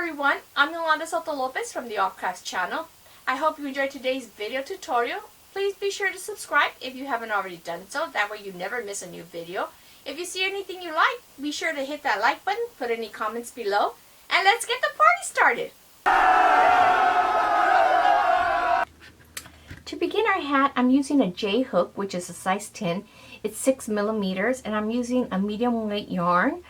everyone, I'm Yolanda Soto Lopez from the Art Crafts channel. I hope you enjoyed today's video tutorial. Please be sure to subscribe if you haven't already done so, that way you never miss a new video. If you see anything you like, be sure to hit that like button, put any comments below, and let's get the party started! To begin our hat, I'm using a J hook, which is a size 10. It's 6 millimeters, and I'm using a medium weight yarn.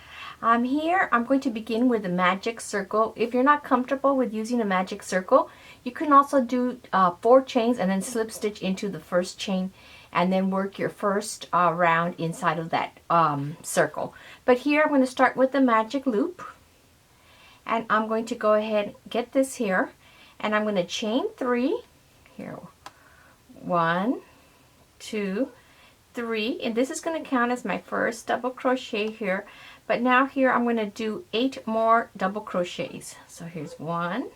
Here I'm going to begin with a magic circle. If you're not comfortable with using a magic circle, you can also do 4 chains and then slip stitch into the first chain and then work your first round inside of that circle. But here I'm going to start with the magic loop, and I'm going to go ahead and get this here, and I'm going to chain 3 here. 1, 2, 3, and this is going to count as my first double crochet here. But now here I'm going to do 8 more double crochets. So here's 1,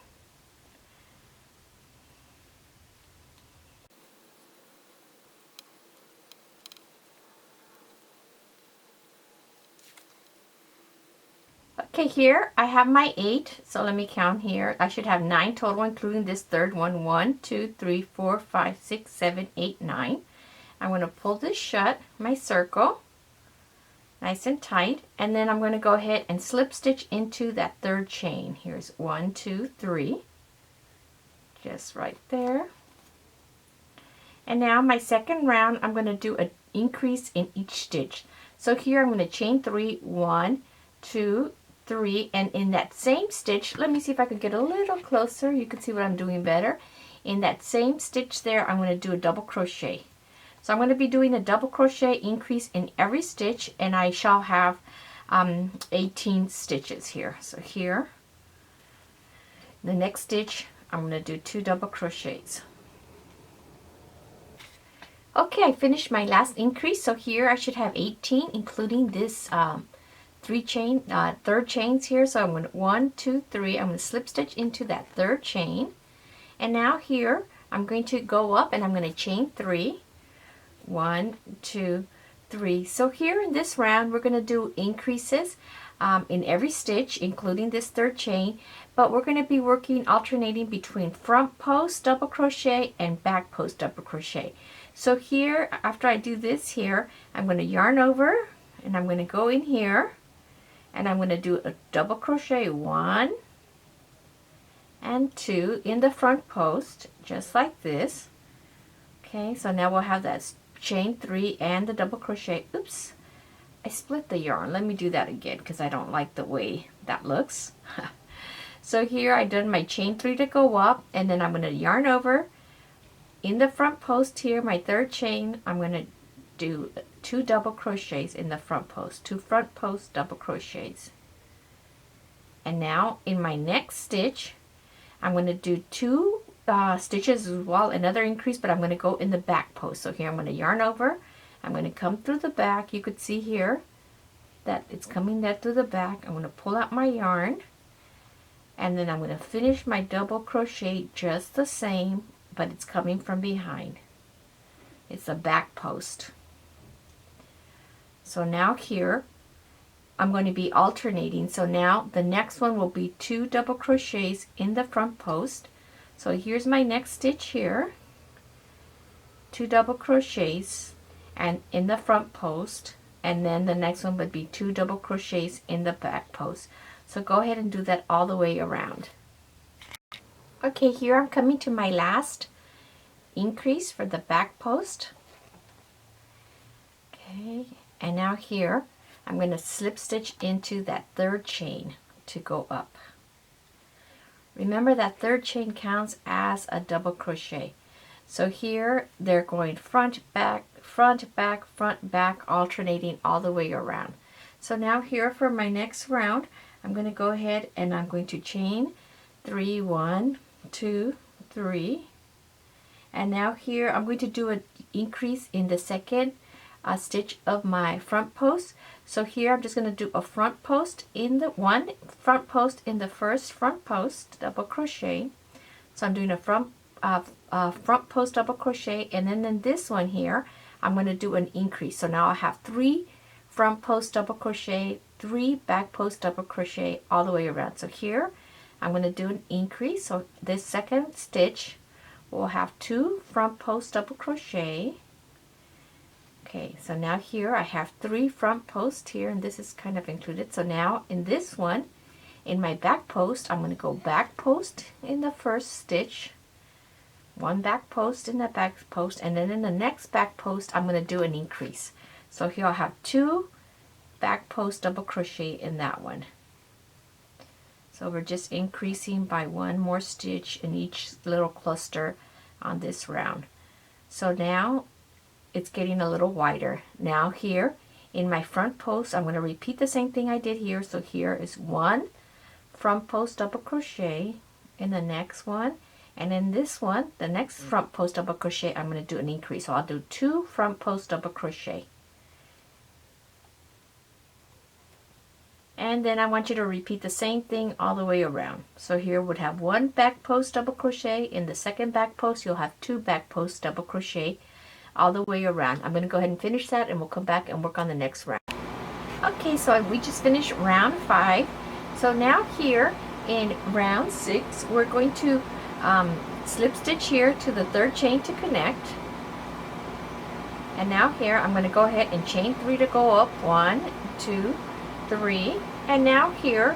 okay, here I have my 8, so let me count here. I should have 9 total, including this third one. 1, 2, 3, 4, 5, 6, 7, 8, 9. I'm going to pull this shut, my circle, nice and tight, and then I'm going to go ahead and slip stitch into that third chain. Here's 1, 2, 3, just right there. And now my second round, I'm going to do an increase in each stitch. So here I'm going to chain 3, 1, 2, 3, and in that same stitch, let me see if I could get a little closer. You can see what I'm doing better. In that same stitch there, I'm going to do a double crochet. So I'm going to be doing a double crochet increase in every stitch, and I shall have 18 stitches here. So here, the next stitch, I'm going to do 2 double crochets. Okay, I finished my last increase, so here I should have 18, including this third chains here. So I'm going to 1, 2, 3. I'm going to slip stitch into that third chain, and now here I'm going to go up and I'm going to chain 3. 1, 2, 3. So here in this round, we're going to do increases in every stitch, including this third chain, but we're going to be working alternating between front post double crochet and back post double crochet. So here, after I do this here, I'm going to yarn over, and I'm going to go in here, and I'm going to do a double crochet 1 and 2 in the front post, just like this. Okay, so now we'll have that chain 3 and the double crochet. Oops, I split the yarn. Let me do that again because I don't like the way that looks. So here I done my chain 3 to go up, and then I'm going to yarn over in the front post here, my third chain. I'm going to do 2 double crochets in the front post, 2 front post double crochets. And now in my next stitch, I'm going to do 2 stitches as well, another increase, but I'm going to go in the back post. So here I'm going to yarn over, I'm going to come through the back. You could see here that it's coming there through the back. I'm going to pull out my yarn, and then I'm going to finish my double crochet just the same, but it's coming from behind. It's a back post. So now here I'm going to be alternating. So now the next one will be 2 double crochets in the front post. So here's my next stitch here, 2 double crochets and in the front post, and then the next one would be 2 double crochets in the back post. So go ahead and do that all the way around. Okay, here I'm coming to my last increase for the back post. Okay, and now here I'm going to slip stitch into that third chain to go up. Remember that third chain counts as a double crochet. So here they're going front, back, front, back, front, back, alternating all the way around. So now here for my next round, I'm going to go ahead and I'm going to chain 3, 1, 2, 3. And now here I'm going to do an increase in the second stitch of my front post. So here I'm just going to do a front post in the front post in the first front post double crochet. So I'm doing a front post double crochet, and then in this one here I'm going to do an increase. So now I have 3 front post double crochet, 3 back post double crochet all the way around. So here I'm going to do an increase. So this second stitch will have 2 front post double crochet. Okay, so now here I have 3 front posts here, and this is kind of included. So now in this one, in my back post, I'm going to go back post in the first stitch, 1 back post in the back post, and then in the next back post I'm going to do an increase. So here I'll have 2 back post double crochet in that one. So we're just increasing by 1 more stitch in each little cluster on this round. So now it's getting a little wider. Now here in my front post, I'm going to repeat the same thing I did here. So here is 1 front post double crochet in the next one, and in this one, the next front post double crochet, I'm going to do an increase. So I'll do 2 front post double crochet. And then I want you to repeat the same thing all the way around. So here would have 1 back post double crochet. In the second back post, you'll have 2 back post double crochet all the way around. I'm going to go ahead and finish that, and we'll come back and work on the next round. Okay, so we just finished round 5. So now here in round 6, we're going to slip stitch here to the 3rd chain to connect. And now here I'm going to go ahead and chain 3 to go up. 1, 2, 3. And now here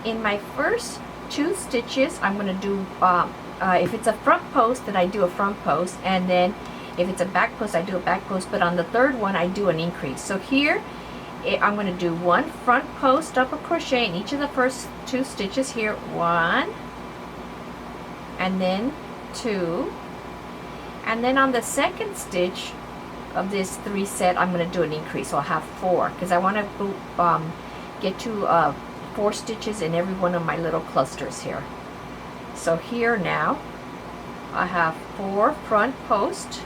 in my first 2 stitches, I'm going to do if it's a front post, then I do a front post, and then if it's a back post, I do a back post, but on the 3rd one I do an increase. So here I'm going to do 1 front post double crochet in each of the first 2 stitches here. 1, and then 2, and then on the second stitch of this 3 set, I'm going to do an increase. So I'll have 4, because I want to get to 4 stitches in every one of my little clusters here. So here now I have 4 front posts,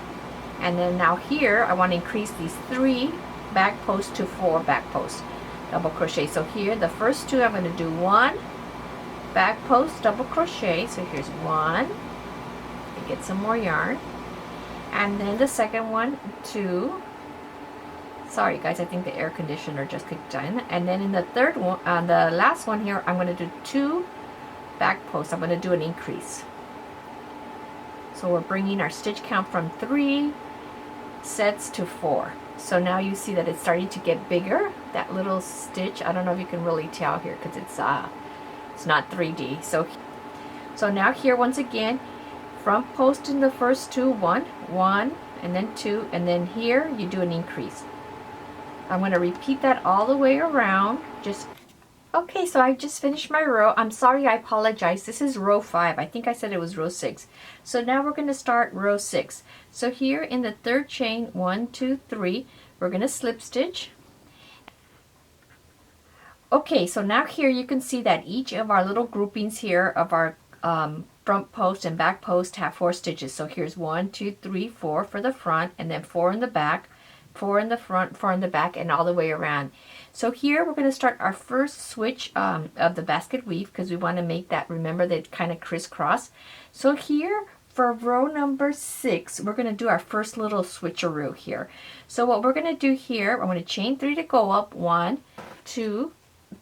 and then now here I want to increase these 3 back posts to 4 back posts double crochet. So here the first 2 I'm going to do 1 back post double crochet. So here's 1, get some more yarn, and then the second one 2. Sorry guys, I think the air conditioner just kicked in. And then in the 3rd one, the last one here, I'm going to do 2 back posts. I'm going to do an increase. So we're bringing our stitch count from 3 sets to 4. So now you see that it's starting to get bigger, that little stitch. I don't know if you can really tell here because it's not 3D. So now here once again, front post in the first 2, 1, and then 2, and then here you do an increase. I'm going to repeat that all the way around. Okay, so I just finished my row. I'm sorry, I apologize. This is row 5. I think I said it was row 6. So now we're going to start row 6. So here in the 3rd chain, 1, 2, 3, we're going to slip stitch. Okay, so now here you can see that each of our little groupings here of our front post and back post have 4 stitches. So here's 1, 2, 3, 4 for the front, and then 4 in the back, 4 in the front, 4 in the back, and all the way around. So here we're going to start our first switch of the basket weave, because we want to make that, remember, that kind of crisscross. So here for row number 6, we're going to do our first little switcheroo here. So what we're going to do here, I'm going to chain 3 to go up. 1, 2,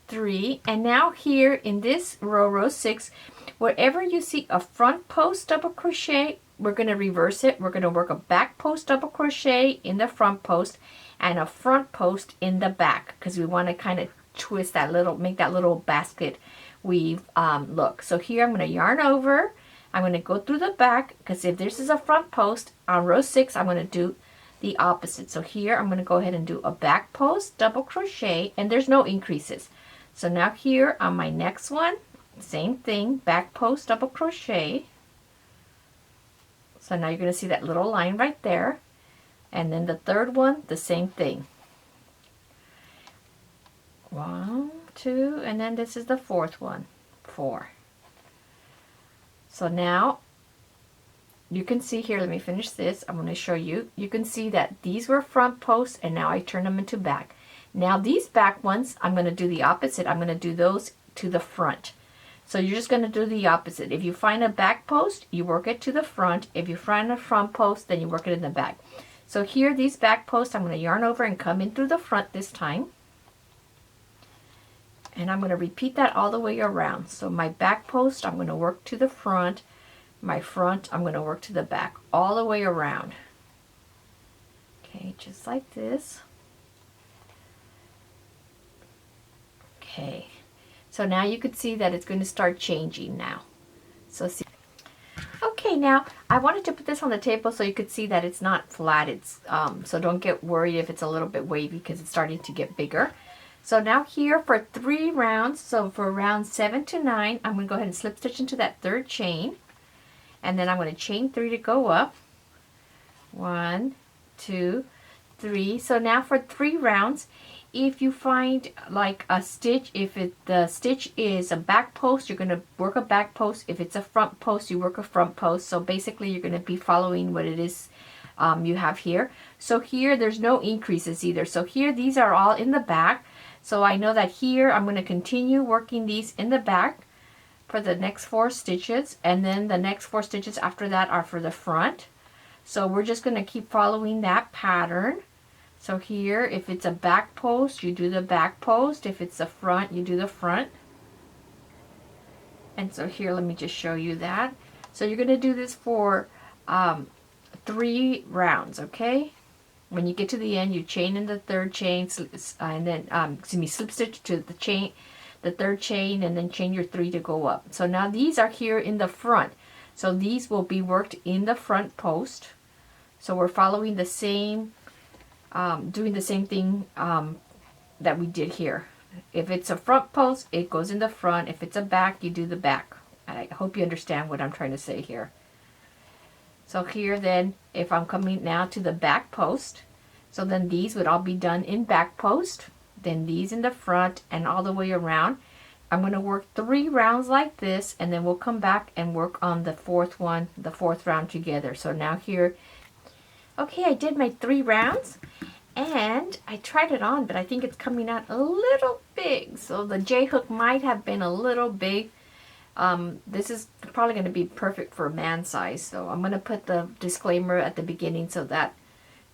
3, and now here in this row 6, wherever you see a front post double crochet, we're going to reverse it. We're going to work a back post double crochet in the front post and a front post in the back, because we want to kind of twist that little, make that little basket weave look. So here I'm going to yarn over. I'm going to go through the back, because if this is a front post on row 6, I'm going to do the opposite. So here I'm going to go ahead and do a back post double crochet, and there's no increases. So now here on my next one, same thing, back post double crochet. So now you're going to see that little line right there. And then the 3rd one, the same thing. 1, 2, and then this is the 4th one, 4. So now you can see here, let me finish this. I'm going to show you. You can see that these were front posts, and now I turn them into back. Now these back ones, I'm going to do the opposite. I'm going to do those to the front. So you're just going to do the opposite. If you find a back post, you work it to the front. If you find a front post, then you work it in the back. So here, these back posts, I'm going to yarn over and come in through the front this time. And I'm going to repeat that all the way around. So my back post, I'm going to work to the front. My front, I'm going to work to the back, all the way around. Okay, just like this. Okay, so now you could see that it's going to start changing now. So see. Okay, now I wanted to put this on the table so you could see that it's not flat. It's so don't get worried if it's a little bit wavy because it's starting to get bigger. So now here for 3 rounds, so for round 7 to 9, I'm going to go ahead and slip stitch into that 3rd chain. And then I'm going to chain 3 to go up. 1, 2, 3. So now for 3 rounds, if you find like a stitch, if the stitch is a back post, you're going to work a back post. If it's a front post, you work a front post. So basically you're going to be following what it is you have here. So here there's no increases either. So here these are all in the back. So I know that here I'm going to continue working these in the back for the next 4 stitches, and then the next 4 stitches after that are for the front. So we're just going to keep following that pattern. So here, if it's a back post, you do the back post. If it's the front, you do the front. And so here, let me just show you that. So you're going to do this for 3 rounds, okay? When you get to the end, you chain in the 3rd chain, and then slip stitch to the chain, the 3rd chain, and then chain your 3 to go up. So now these are here in the front. So these will be worked in the front post. So we're following the same, doing the same thing that we did here. If it's a front post, it goes in the front. If it's a back, you do the back. I hope you understand what I'm trying to say here. So here then, if I'm coming now to the back post, so then these would all be done in back post, then these in the front and all the way around. I'm going to work 3 rounds like this, and then we'll come back and work on the 4th one, the 4th round together. So now here, okay, I did my 3 rounds, and I tried it on, but I think it's coming out a little big. So the J-hook might have been a little big. This is probably going to be perfect for a man size, so I'm going to put the disclaimer at the beginning so that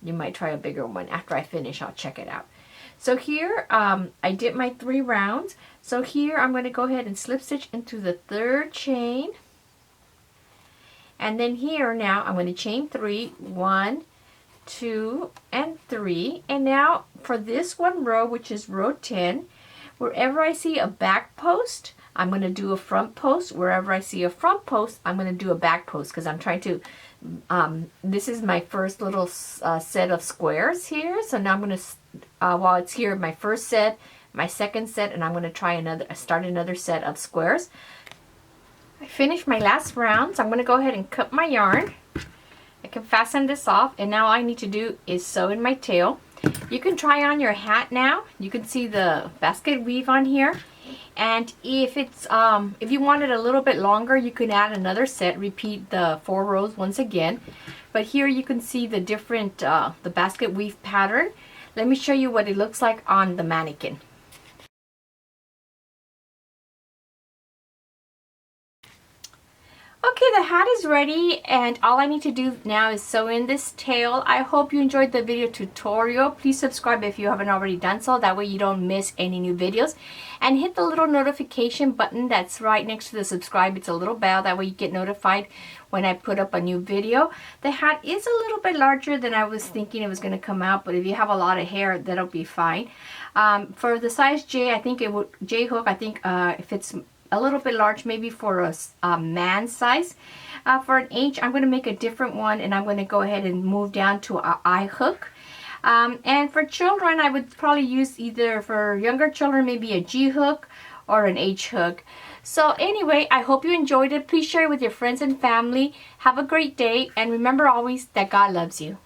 you might try a bigger one. After I finish, I'll check it out. So here, I did my 3 rounds. So here, I'm going to go ahead and slip stitch into the 3rd chain. And then here, now, I'm going to chain 3, 1, 2, and 3. And now, for this one row, which is row 10, wherever I see a back post, I'm going to do a front post. Wherever I see a front post, I'm going to do a back post because I'm trying to, this is my first little set of squares here. So now I'm going to, while it's here, my first set, my second set, and I'm going to start another set of squares. I finished my last round, so I'm going to go ahead and cut my yarn. I can fasten this off, and now all I need to do is sew in my tail. You can try on your hat now. You can see the basket weave on here. And if it's if you want it a little bit longer, you can add another set, repeat the 4 rows once again. But here you can see the different the basket weave pattern. Let me show you what it looks like on the mannequin. Okay, the hat is ready, and all I need to do now is sew in this tail. I hope you enjoyed the video tutorial. Please subscribe if you haven't already done so. That way you don't miss any new videos. And hit the little notification button that's right next to the subscribe. It's a little bell. That way you get notified when I put up a new video. The hat is a little bit larger than I was thinking it was going to come out, but if you have a lot of hair, that'll be fine. For the size J, I think it would, J hook, I think if it's a little bit large, maybe for a man size. For an H, I'm going to make a different one, and I'm going to go ahead and move down to an I hook. And for children, I would probably use either, for younger children, maybe a G hook or an H hook. So anyway, I hope you enjoyed it. Please share it with your friends and family. Have a great day, and remember always that God loves you.